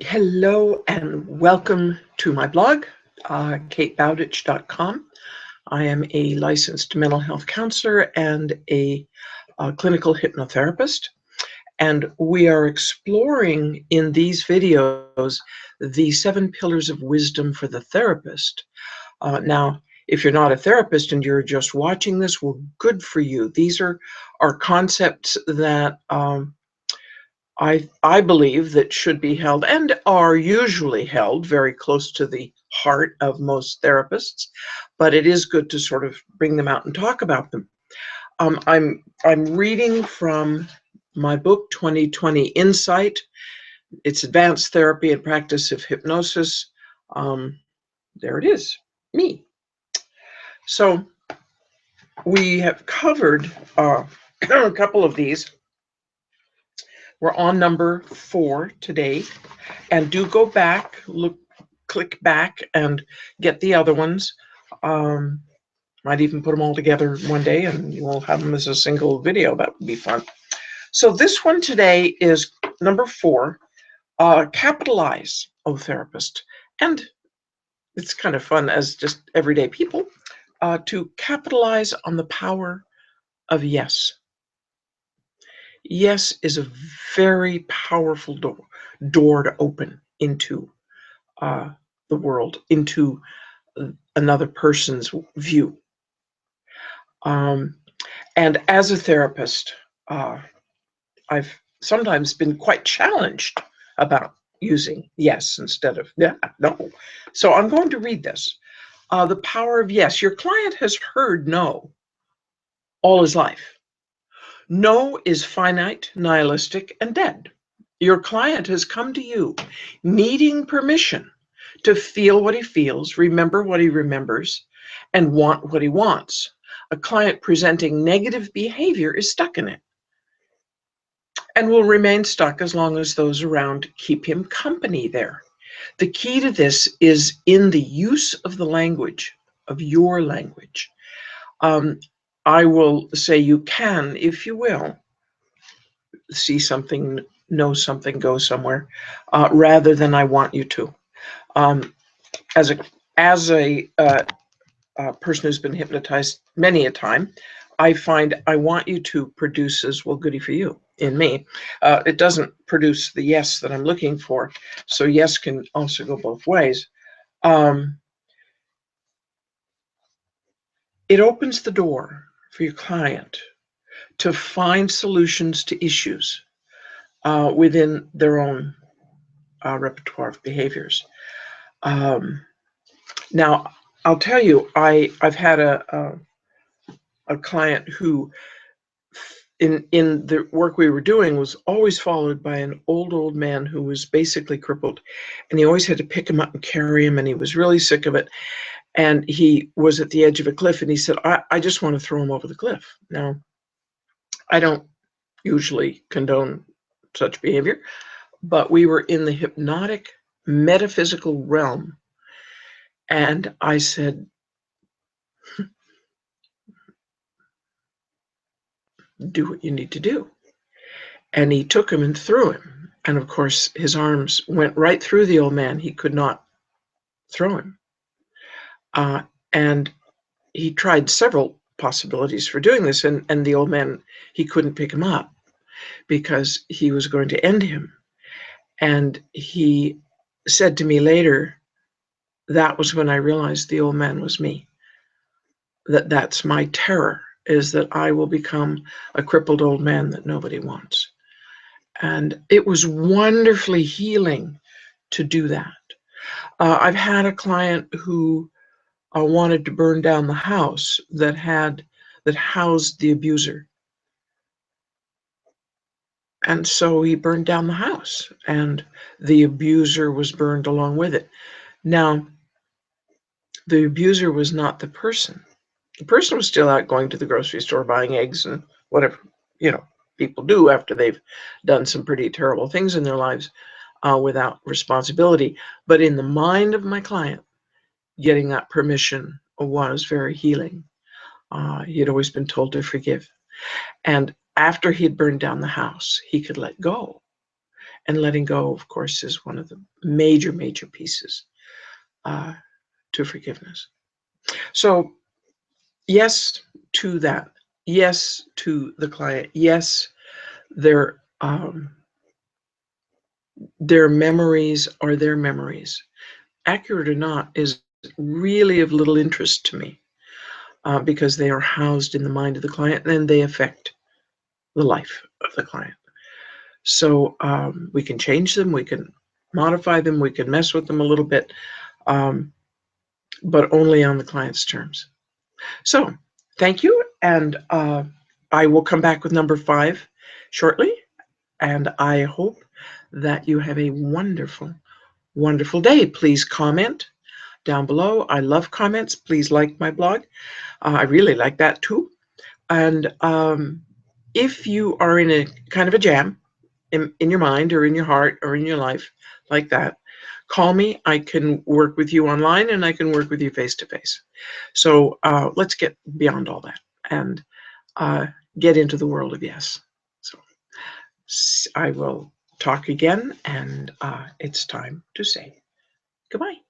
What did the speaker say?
Hello and welcome to my blog, katebowditch.com. I am a licensed mental health counselor and a clinical hypnotherapist, and we are exploring in these videos the 7 pillars of wisdom for the therapist. Now, if you're not a therapist and you're just watching this, well, good for you. These are concepts that I believe that should be held and are usually held very close to the heart of most therapists, but it is good to sort of bring them out and talk about them. I'm reading from my book 2020 Insight. It's Advanced Therapy and Practice of Hypnosis. There it is, me. So we have covered a couple of these. We're on number 4 today, and do go back, click back and get the other ones. Might even put them all together one day and we'll have them as a single video. That would be fun. So this one today is number 4, capitalize, oh therapist. And it's kind of fun as just everyday people to capitalize on the power of yes. Yes is a very powerful door to open into the world, into another person's view. And as a therapist, I've sometimes been quite challenged about using yes instead of no. So I'm going to read this. The power of yes. Your client has heard no all his life. No is finite, nihilistic, and dead. Your client has come to you needing permission to feel what he feels, remember what he remembers, and want what he wants. A client presenting negative behavior is stuck in it and will remain stuck as long as those around keep him company there. The key to this is in the use of the language, of your language. I will say you can, if you will, see something, know something, go somewhere, rather than I want you to. As a person who's been hypnotized many a time, I find I want you to produce as well goody for you in me. It doesn't produce the yes that I'm looking for. So yes can also go both ways. It opens the door for your client to find solutions to issues within their own repertoire of behaviors. Now, I'll tell you, I've had a client who, in the work we were doing, was always followed by an old man who was basically crippled, and he always had to pick him up and carry him, and he was really sick of it. And he was at the edge of a cliff, and he said, I just want to throw him over the cliff. Now, I don't usually condone such behavior, but we were in the hypnotic metaphysical realm. And I said, do what you need to do. And he took him and threw him. And of course, his arms went right through the old man. He could not throw him. And he tried several possibilities for doing this. And the old man, he couldn't pick him up because he was going to end him. And he said to me later, that was when I realized the old man was me. That's my terror, is that I will become a crippled old man that nobody wants. And it was wonderfully healing to do that. I've had a client who wanted to burn down the house that housed the abuser. And so he burned down the house, and the abuser was burned along with it. Now, the abuser was not the person. The person was still out going to the grocery store, buying eggs and whatever, people do after they've done some pretty terrible things in their lives without responsibility. But in the mind of my client, getting that permission was very healing. He had always been told to forgive. And after he'd burned down the house, he could let go. And letting go, of course, is one of the major, major pieces to forgiveness. So, yes to that. Yes to the client. Yes, their memories are their memories. Accurate or not is really of little interest to me because they are housed in the mind of the client and they affect the life of the client. So we can change them, we can modify them, we can mess with them a little bit, but only on the client's terms. So thank you, and I will come back with number 5 shortly, and I hope that you have a wonderful, wonderful day. Please comment down below. I love comments. Please like my blog. I really like that too. And if you are in a kind of a jam in your mind or in your heart or in your life like that, call me. I can work with you online and I can work with you face to face. So let's get beyond all that and get into the world of yes. So I will talk again, and it's time to say goodbye.